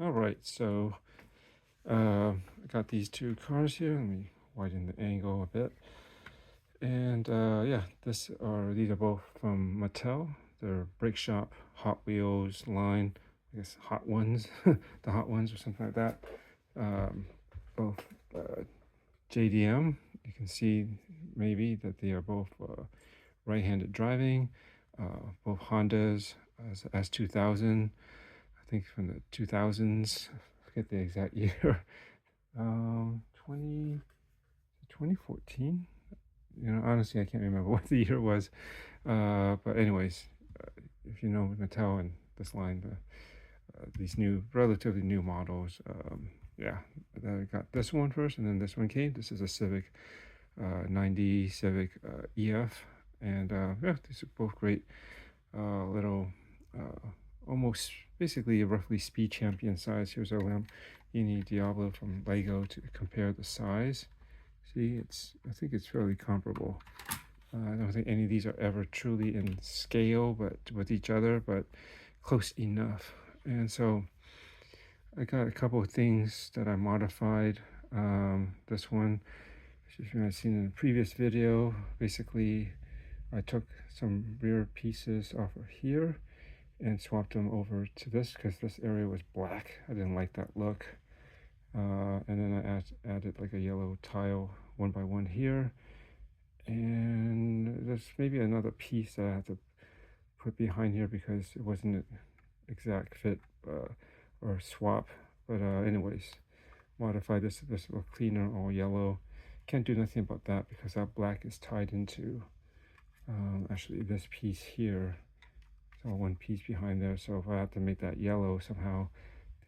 All right, so I got these two cars here. Let me widen the angle a bit. And yeah, these are both from Mattel. They're Brake Shop Hot Wheels line, I guess Hot Ones, the Hot Ones or something like that. Um, both JDM. You can see maybe that they are both right-handed driving. Both Hondas as S2000. I think from the 2000s. I forget the exact year. 20, 2014. You know, honestly, I can't remember what the year was. But anyways, if you know Mattel and this line, these new, relatively new models, yeah, I got this one first, and then this one came. This is a Civic 90 Civic EF, and yeah, these are both great little, almost basically a roughly Speed Champion size. Here's a Lamborghini Diablo from Lego to compare the size. See, I think it's fairly comparable. I don't think any of these are ever truly in scale, but with each other, but close enough. And so I got a couple of things that I modified. This one, if you might have seen in the previous video, basically I took some rear pieces off of here and swapped them over to this because this area was black. I didn't like that look. And then I added like a yellow tile one by one here. And there's maybe another piece that I have to put behind here because it wasn't an exact fit or swap. But anyways, modify this look cleaner, all yellow. Can't do nothing about that because that black is tied into actually this piece here. So one piece behind there. So if I have to make that yellow somehow,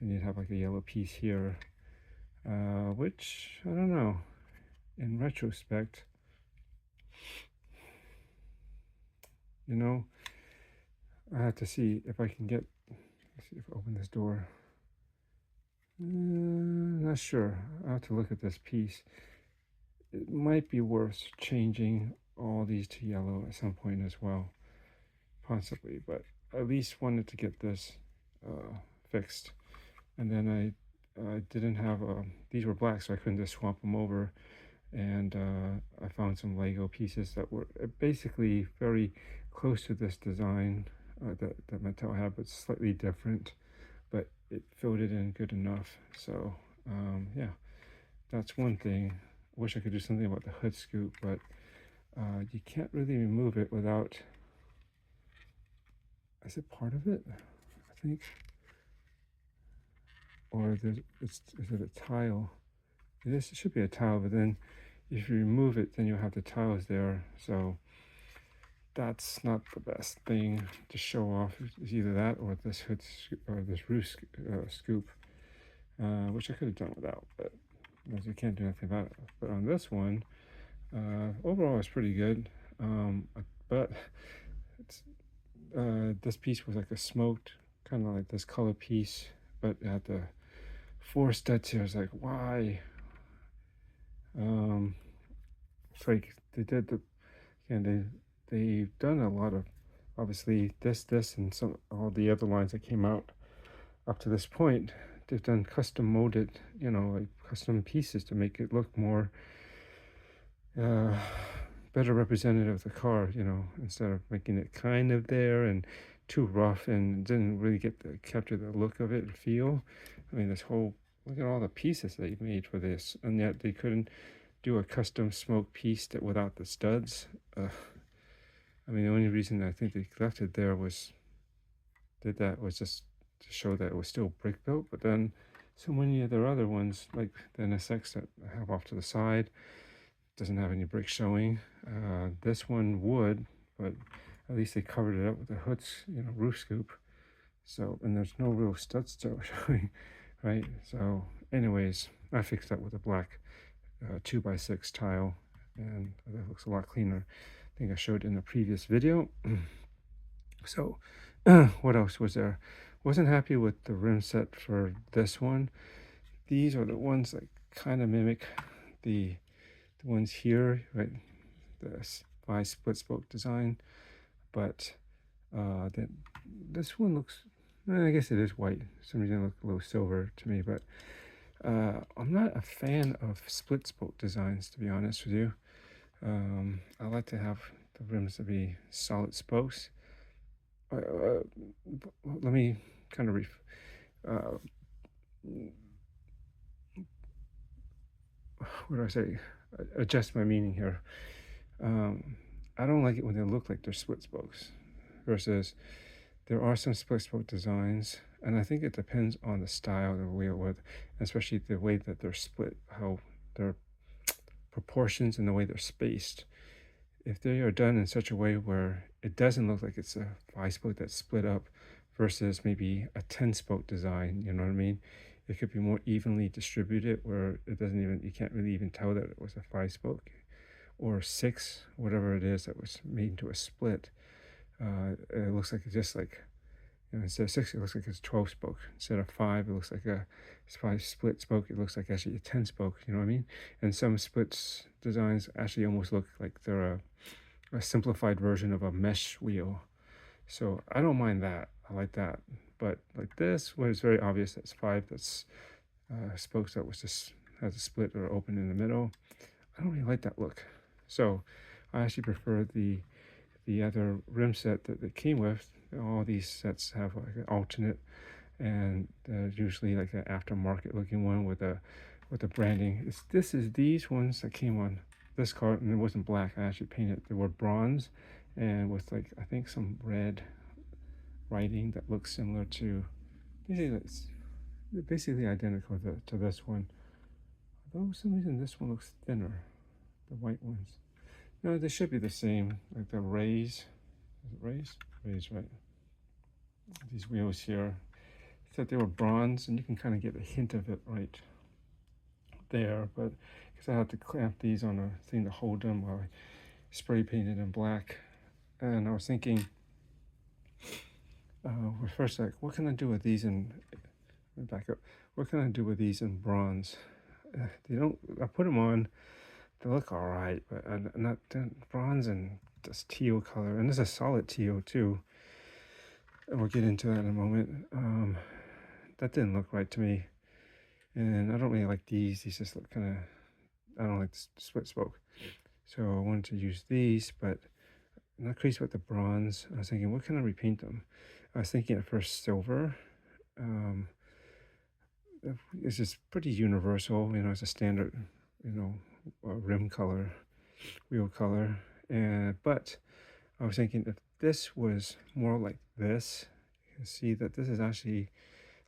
then you'd have like a yellow piece here. Which, I don't know, in retrospect, you know, I have to see if I can get, let's see if I open this door. Not sure. I have to look at this piece. It might be worth changing all these to yellow at some point as well, possibly, but I at least wanted to get this fixed. And then I didn't have, these were black, so I couldn't just swap them over. And I found some Lego pieces that were basically very close to this design that Mattel had, but slightly different. But it filled it in good enough. So yeah, that's one thing. I wish I could do something about the hood scoop, but you can't really remove it without. Is it part of it? I think, or is it a tile? It should be a tile, but then if you remove it, then you'll have the tiles there. So that's not the best thing to show off. It's either that or this hood or this roof scoop, which I could have done without, but as you can't do anything about it. But on this one, overall it's pretty good. But this piece was like a smoked, kind of like this color piece, but it had the four studs here. I was like, why? It's like they did they've done a lot of, obviously this and some all the other lines that came out up to this point. They've done custom molded, you know, like custom pieces to make it look more better representative of the car, you know, instead of making it kind of there and too rough and didn't really capture the look of it and feel. I mean, this whole, look at all the pieces they made for this, and yet they couldn't do a custom smoke piece that without the studs. I mean, the only reason I think they left it there was just to show that it was still brick built. But then so many of their other ones, like the NSX that I have off to the side, doesn't have any brick showing. This one would, but at least they covered it up with the hood's, you know, roof scoop. So, and there's no real studs still showing, right? So, anyways, I fixed that with a black 2x6 tile, and that looks a lot cleaner. I think I showed in the previous video. So, what else was there? Wasn't happy with the rim set for this one. These are the ones that kind of mimic the ones here, right? The 5 split spoke design, but then this one looks I guess it is white. For some reason it looked a little silver to me, but I'm not a fan of split spoke designs, to be honest with you. I like to have the rims to be solid spokes. Let me kind of uh, what do I say? Adjust my meaning here. Um, I don't like it when they look like they're split spokes versus there are some split spoke designs, and I think it depends on the style of the wheel, with especially the way that they're split, how their proportions and the way they're spaced. If they are done in such a way where it doesn't look like it's a 5 spoke that's split up versus maybe a 10 spoke design, you know what I mean? It could be more evenly distributed where it doesn't even, you can't really even tell that it was a 5 spoke or six, whatever it is that was made into a split. It looks like it's just like, instead of six, it looks like it's 12 spoke. Instead of five, it looks like a five split spoke. It looks like actually a 10 spoke. You know what I mean? And some splits designs actually almost look like they're a simplified version of a mesh wheel. So I don't mind that. I like that. But like this, where it's very obvious that's five, that's spokes that was just has a split or open in the middle. I don't really like that look. So I actually prefer the other rim set that it came with. All these sets have like an alternate, and usually like an aftermarket looking one with the branding. This is these ones that came on this car, and it wasn't black. I actually painted. They were bronze, and with like I think some red writing that looks similar to basically it's basically identical to this one. Although for some reason this one looks thinner, the white ones. No, they should be the same. Like the rays. Is it rays? Rays, right? These wheels here. Said they were bronze, and you can kind of get a hint of it right there. But because I had to clamp these on a thing to hold them while I spray painted in black, and I was thinking, first like, what can I do with these in? Back up. What can I do with these in bronze? They don't. I put them on. They look all right, but not bronze and this teal color, and this is a solid teal too. And we'll get into that in a moment. That didn't look right to me, and I don't really like these. These just look kind of. I don't like the split spoke, so I wanted to use these, but I'm not crazy about the bronze. I was thinking, what can I repaint them? I was thinking at first silver. Um, it's just pretty universal, it's a standard, rim color, wheel color. And but I was thinking if this was more like this, you can see that this is actually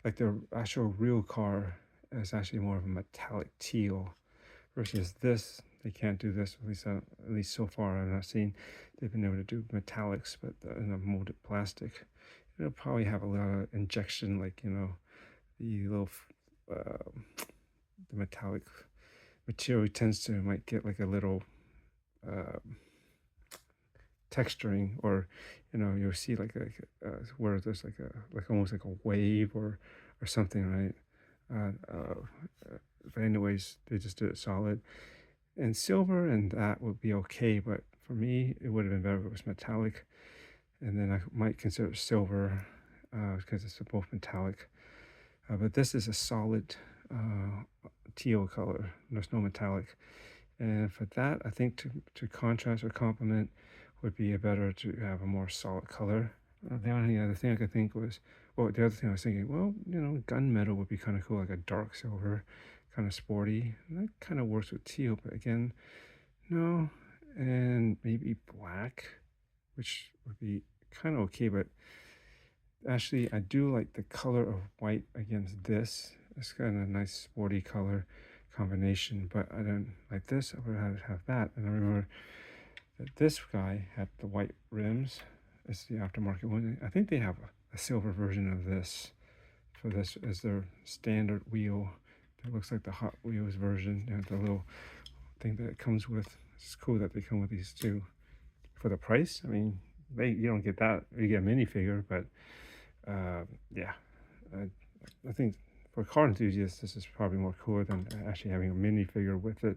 like the actual real car is actually more of a metallic teal versus this. They can't do this, at least so far. I've not seen they've been able to do metallics, but in a molded plastic. It'll probably have a lot of injection, like the little uh, the metallic material tends to might get like a little uh, texturing, or you'll see where there's like almost like a wave or something, right? But anyways, they just did it solid and silver, and that would be okay. But for me, it would have been better if it was metallic, and then I might consider silver because it's both metallic. But this is a solid teal color. There's no metallic. And for that, I think to contrast or complement would be better to have a more solid color. The only other thing I could think was, well, the other thing I was thinking, well, gunmetal would be kind of cool, like a dark silver, kind of sporty. And that kind of works with teal, but again, no. And maybe black, which would be kind of okay, but actually, I do like the color of white against this. It's kind of a nice sporty color combination, but I don't like this. I would have that. And I remember that this guy had the white rims. It's the aftermarket one. I think they have a silver version of this for this as their standard wheel. It looks like the Hot Wheels version. The little thing that it comes with. It's cool that they come with these too. For the price, I mean, you don't get that. You get a minifigure, but yeah, I think for car enthusiasts, this is probably more cooler than actually having a minifigure with it.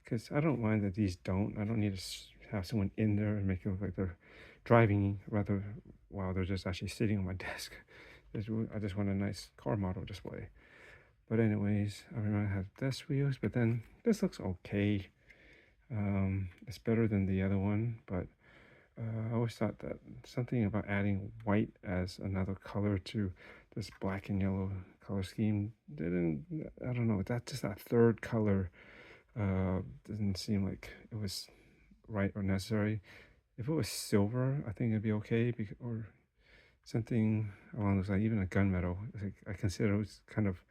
Because I don't mind that these don't. I don't need to have someone in there and make it look like they're driving rather while they're just actually sitting on my desk. I just want a nice car model display. But anyways, I remember I had this wheels, but then this looks okay. It's better than the other one, but I always thought that something about adding white as another color to this black and yellow color scheme didn't, I don't know, that just that third color didn't seem like it was right or necessary. If it was silver, I think it'd be okay, or something along those lines, even a gunmetal. Like, I consider it was kind of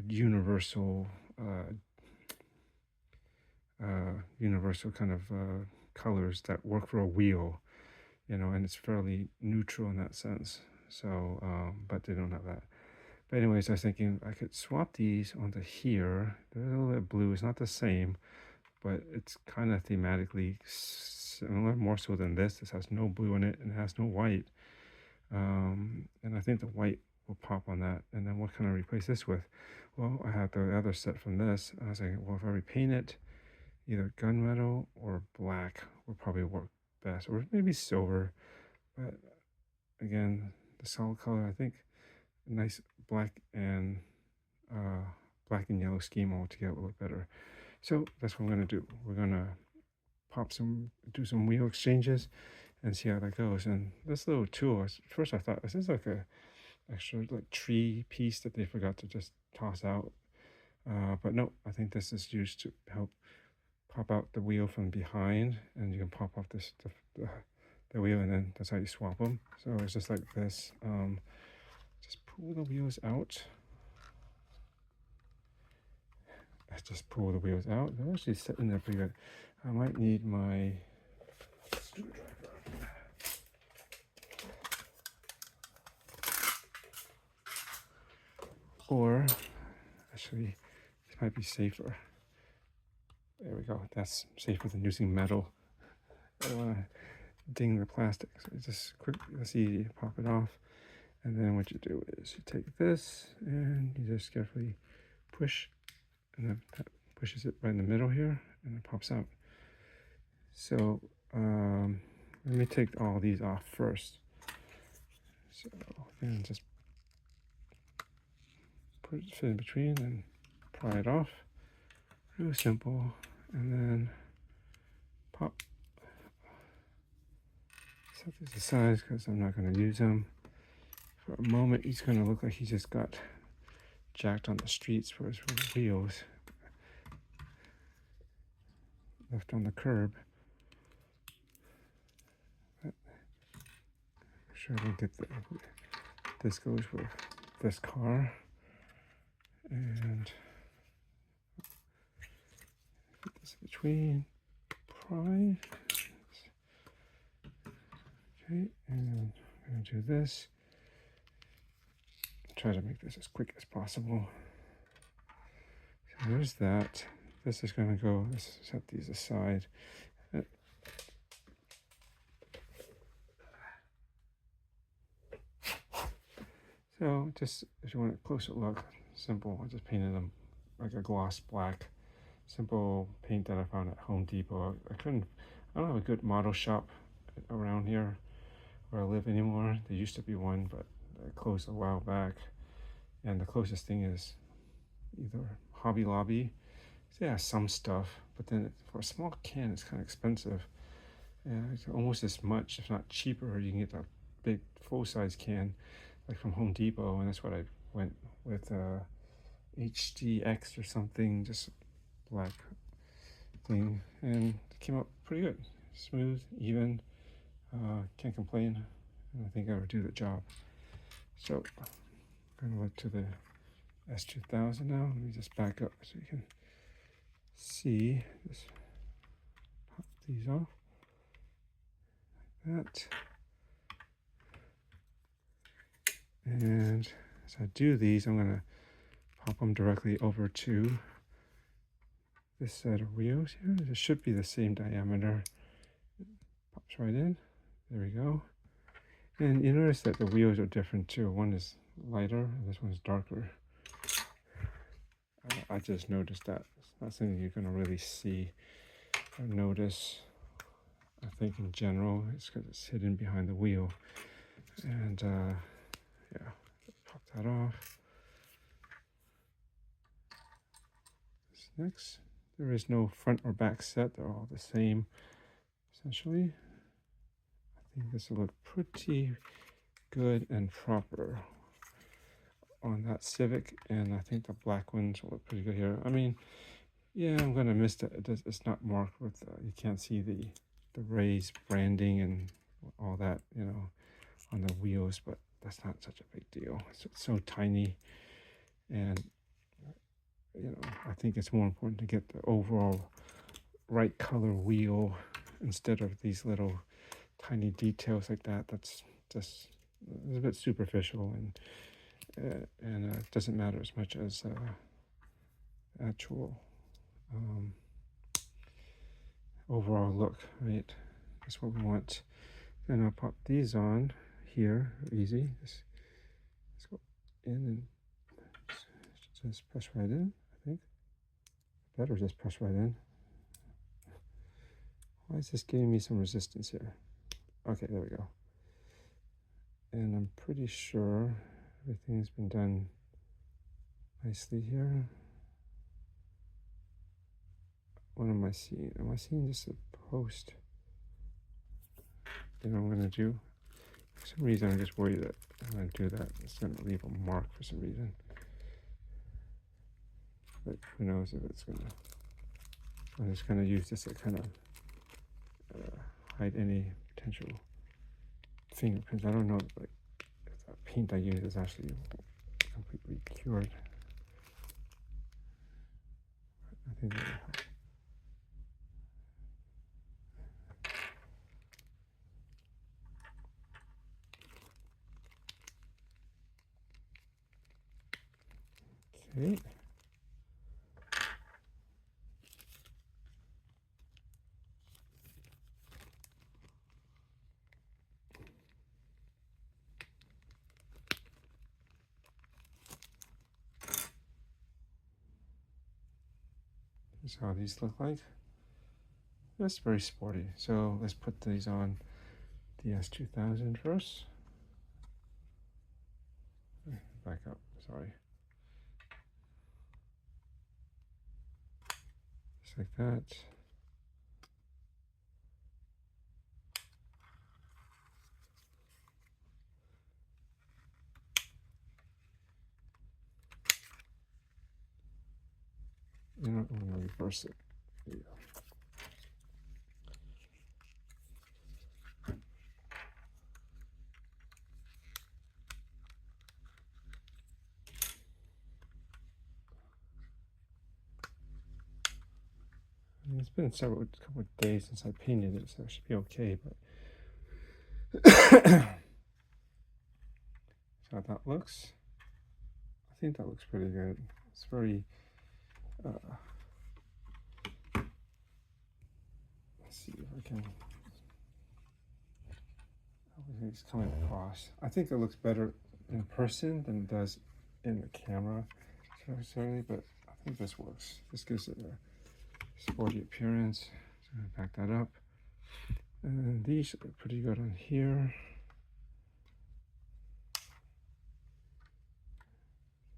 universal, universal kind of colors that work for a wheel, and it's fairly neutral in that sense. So, but they don't have that. But anyways, I was thinking I could swap these onto here. They're a little bit blue. It's not the same, but it's kind of thematically similar, more so than this. This has no blue in it and it has no white. And I think the white will pop on that. And then what can I replace this with? Well, I have the other set from this. I was like, well, if I repaint it, either gunmetal or black will probably work best, or maybe silver. But again, the solid color, I think a nice uh, black and yellow scheme all together will look better. So that's what I'm gonna do. We're gonna do some wheel exchanges and see how that goes. And this little tool, first I thought, this is like a extra like tree piece that they forgot to just toss out. But no, I think this is used to help pop out the wheel from behind, and you can pop off the wheel, and then that's how you swap them. So it's just like this. Just pull the wheels out. I just pull the wheels out. They're actually sitting there pretty good. I might need my screwdriver. Or, actually, this might be safer. There we go. That's safer than using metal. I don't want to ding the plastic. So it's just quick. That's easy. Pop it off. And then what you do is you take this and you just carefully push, and then that pushes it right in the middle here, and it pops out. So let me take all these off first. So then just put it in between and pry it off. Real simple. And then pop. Set these aside because I'm not going to use them. For a moment, he's going to look like he just got jacked on the streets for his wheels. Left on the curb. But I'm sure I don't get this goes with this car. And put this in between. Pry. Okay, and I'm going to do this. Try to make this as quick as possible. So there's that. This is going to go, let's set these aside. So just, if you want a closer look, simple, I just painted them like a gloss black. Simple paint that I found at Home Depot. I don't have a good model shop around here where I live anymore. There used to be one, but it closed a while back. And the closest thing is either Hobby Lobby. They have some stuff, but then for a small can, it's kind of expensive. And it's almost as much, if not cheaper. You can get a big full-size can, like from Home Depot, and that's what I went with. HDX or something, just black thing, and it came out pretty good, smooth, even. Can't complain, and I think I would do the job. So I'm gonna look to the S2000 now. Let me just back up so you can see. Just pop these off like that. And as I do these, I'm gonna pop them directly over to this set of wheels here. It should be the same diameter. Pops right in. There we go. And you notice that the wheels are different too. One is lighter and this one's darker. I just noticed that. It's not something you're going to really see or notice. I think in general, it's because it's hidden behind the wheel. And yeah, pop that off. This next, there is no front or back set. They're all the same, essentially. I think this will look pretty good and proper on that Civic, and I think the black ones will look pretty good here. I mean, yeah, I'm gonna miss that. It's not marked with. You can't see the raised branding and all that, you know, on the wheels, but that's not such a big deal. It's so tiny, and you know, I think it's more important to get the overall right color wheel instead of these little tiny details like that. That's just a bit superficial, and it doesn't matter as much as actual overall look, right? That's what we want. Then I'll pop these on here, easy. Let's go in and just press right in, I think. Better just press right in. Why is this giving me some resistance here? Okay, there we go. And I'm pretty sure everything's been done nicely here. What am I seeing? Am I seeing just a post? Then I'm gonna do. For some reason, I'm just worried that I'm gonna do that. It's gonna leave a mark for some reason. But who knows if it's gonna. I'm just gonna use this to kind of hide any potential fingerprints. I don't know, like, if that paint I use is actually completely cured. I think that'll help. Okay. Here's how these look like. That's very sporty. So let's put these on the S2000 first. Back up, sorry. Just like that. You know, I'm gonna reverse it. Yeah. I mean, it's been a couple of days since I painted it, so it should be okay. But so how that looks. I think that looks pretty good. It's very. Let's see if I can. It's coming across. I think it looks better in person than it does in the camera, necessarily. But I think this works. This gives it a sporty appearance. So I'm gonna back that up. And these look pretty good on here.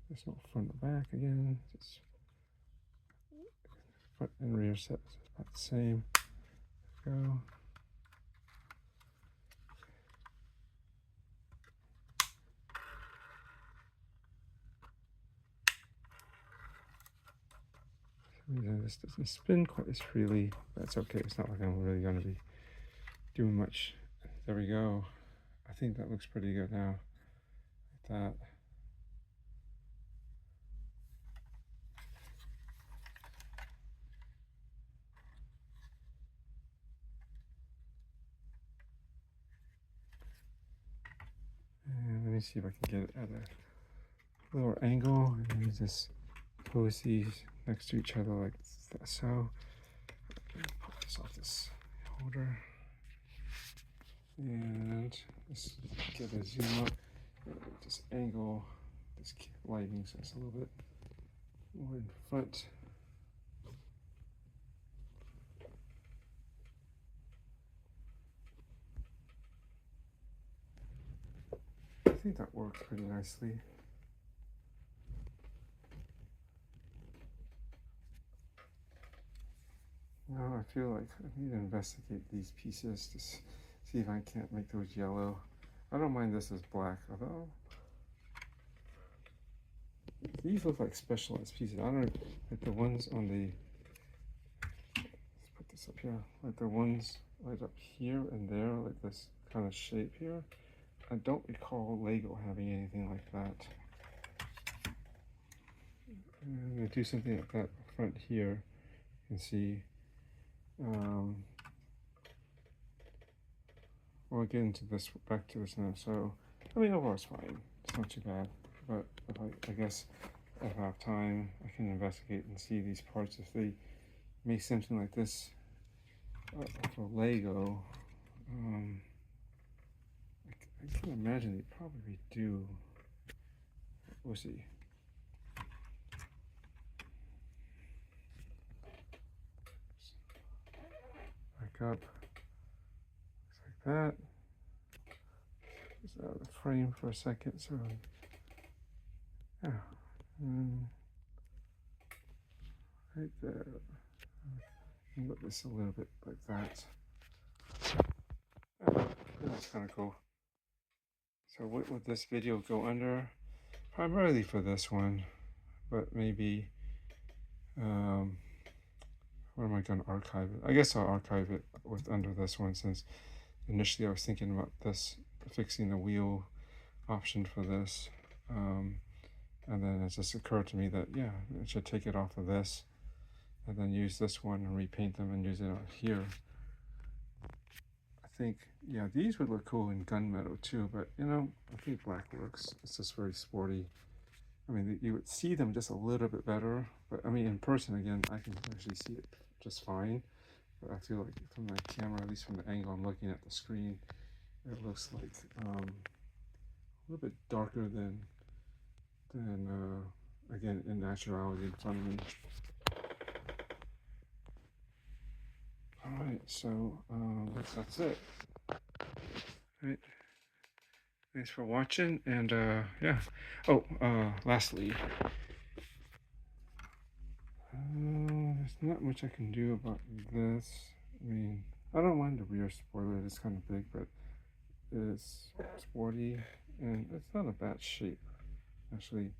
There's no front or back again. Just front and rear set is about the same. Go. This doesn't spin quite as freely. That's okay. It's not like I'm really going to be doing much. There we go. I think that looks pretty good now. Like that. And let me see if I can get it at a lower angle. Maybe just pose these next to each other like that. So pop this off this holder. And let's get a zoom up. Just angle this lighting so it's a little bit more in front. I think that worked pretty nicely. Now I feel like I need to investigate these pieces to see if I can't make those yellow. I don't mind this as black, although these look like specialized pieces. I don't know, like the ones on the, let's put this up here, like the ones right up here and there, like this kind of shape here. I don't recall Lego having anything like that. I'm going to do something like that front here. You can see, we'll get into this, back to this now. So, I mean, overall it's fine. It's not too bad. But if I guess if I have time, I can investigate and see these parts. If they make something like this for Lego, I can imagine they probably do. We'll see. Back up. Looks like that. Just out of the frame for a second. So, yeah. Right there. Look this a little bit like that. That's kind of cool. So what would this video go under? Primarily for this one, but maybe, where am I going to archive it? I guess I'll archive it with under this one, since initially I was thinking about this, fixing the wheel option for this. And then it just occurred to me that, yeah, I should take it off of this and then use this one and repaint them and use it out here. I think, yeah, these would look cool in gunmetal too, but you know, I think black works. It's just very sporty. I mean, you would see them just a little bit better, but I mean, in person, again, I can actually see it just fine. But I feel like from the camera, at least from the angle I'm looking at the screen, it looks like a little bit darker than again, in actuality in front of me. All right, so that's it. All right. Thanks for watching, and yeah. Oh, lastly, there's not much I can do about this. I mean, I don't mind the rear spoiler. It's kind of big, but it's sporty, and it's not a bad shape. Actually,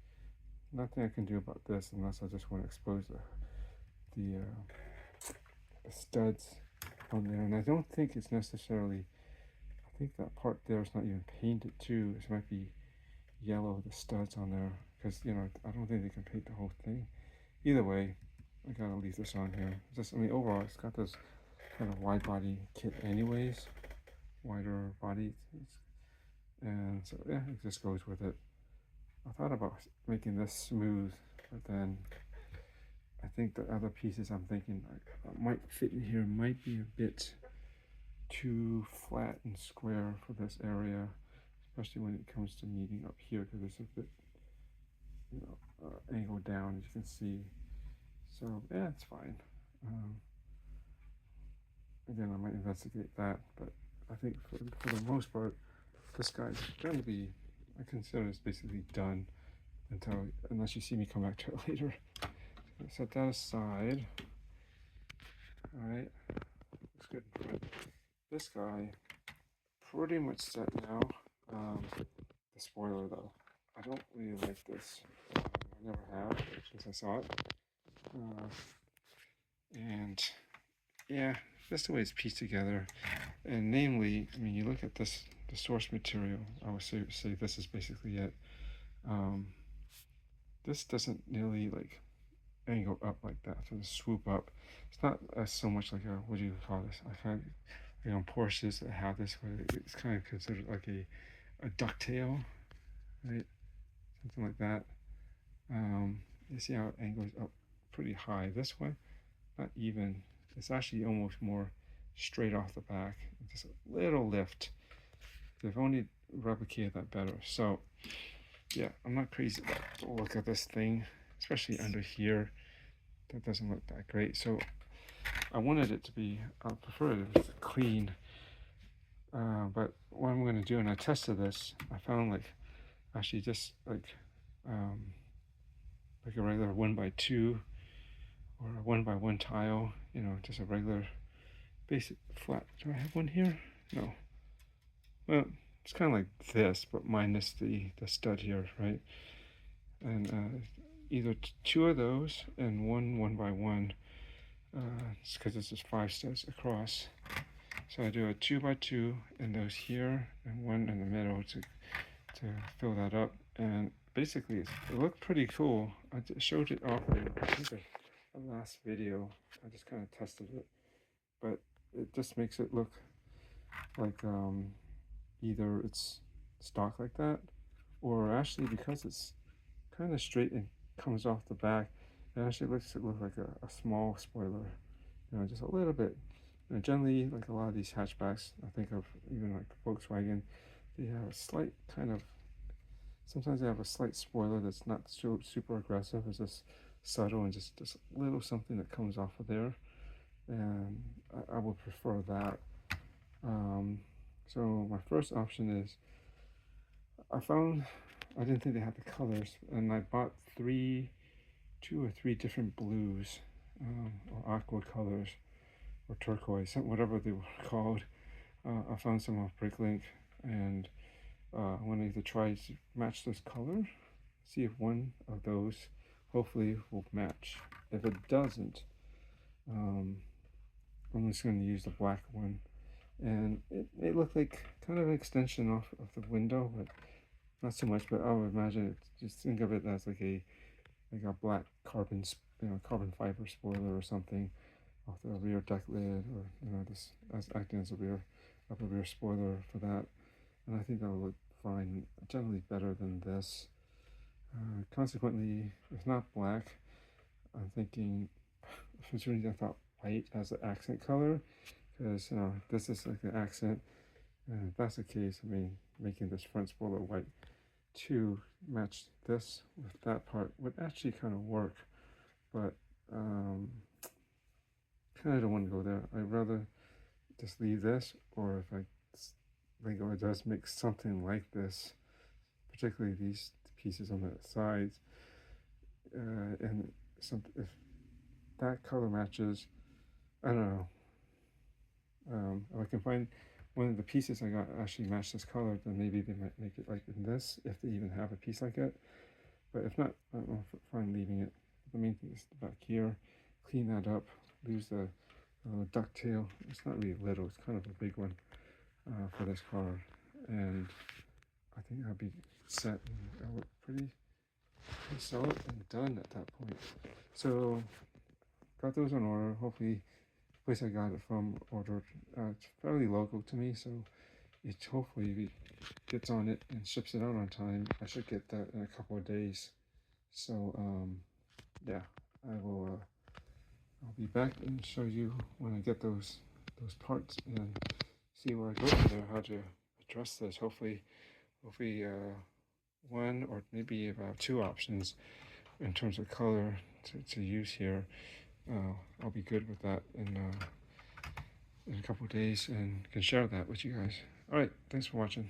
nothing I can do about this unless I just want to expose the studs on there. And I don't think it's necessarily, I think that part there is not even painted too. It might be yellow, the studs on there, because you know, I don't think they can paint the whole thing. Either way, I gotta leave this on here. Just, I mean, overall, it's got this kind of wide body kit anyways, wider body, and so yeah, it just goes with it. I thought about making this smooth, but then I think the other pieces I'm thinking might fit in here might be a bit too flat and square for this area, especially when it comes to meeting up here, because it's a bit, you know, angled down, as you can see. So yeah, it's fine. Again, I might investigate that, but I think for the most part, this guy's going to be, I consider it's basically done unless you see me come back to it later. So set that aside. All right, looks good. This guy, pretty much set now. The spoiler though, I don't really like this. I never have since I saw it. And yeah, that's the way it's pieced together. And namely, I mean, you look at this, the source material, I would say this is basically it. This doesn't nearly like angle up like that, so the swoop up. It's not so much like a, what do you call this? I kind of, you know, Porsches that have this, it's kind of considered like a ducktail, right? Something like that. You see how it angles up pretty high. This one, not even. It's actually almost more straight off the back. Just a little lift. They've only replicated that better. So yeah, I'm not crazy about the look of this thing, especially under here. That doesn't look that great. So I wanted it to be, I prefer it clean. But what I'm going to do, and I tested this, I found like actually just like a regular 1x2 or a 1x1 tile, you know, just a regular basic flat. Do I have one here? No. Well, it's kind of like this, but minus the stud here, right? And either two of those and one 1x1. It's because this is 5 studs across. So I do a 2x2 and those here and one in the middle to fill that up. And basically, it looked pretty cool. I showed it off in I think the last video. I just kind of tested it, but it just makes it look like either it's stock like that, or actually because it's kind of straight and comes off the back, it actually look like a small spoiler, you know, just a little bit. You know, generally, like a lot of these hatchbacks, I think of even like Volkswagen, they have a slight kind of, sometimes they have a slight spoiler that's not so super aggressive. It's just subtle and just a little something that comes off of there. And I would prefer that. So my first option is, I didn't think they had the colors, and I bought two or three different blues, or aqua colors, or turquoise, whatever they were called. I found some off Bricklink, and I wanted to try to match this color, see if one of those hopefully will match. If it doesn't, I'm just going to use the black one. And it looked like kind of an extension off of the window, but not so much. But I would imagine it, just think of it as like a black carbon, carbon fiber spoiler or something off the rear deck lid, or this as acting as a upper rear spoiler for that. And I think that will look fine, generally better than this. Consequently, if not black, I'm thinking, for some reason I thought white as an accent color, because this is like an accent, and if that's the case, I mean, making this front spoiler white to match this with that part would actually kind of work, but kind of don't want to go there. I'd rather just leave this, or if I think it does make something like this, particularly these pieces on the sides, and if that color matches, I don't know. If I can find one of the pieces I got actually match this color, then maybe they might make it like in this, if they even have a piece like it. But if not, I'm fine leaving it. The main thing is the back here. Clean that up. Lose the ducktail. It's not really little. It's kind of a big one for this car, and I think I'll be set and I'll look pretty solid and done at that point. So got those on order. Hopefully, the place I got it from ordered. It's fairly local to me, so it hopefully gets on it and ships it out on time. I should get that in a couple of days. So yeah, I will. I'll be back and show you when I get those parts and see where I go from there. How to address this. Hopefully, one or maybe about two options in terms of color to use here. I'll be good with that in a couple of days and can share that with you guys. All right, thanks for watching.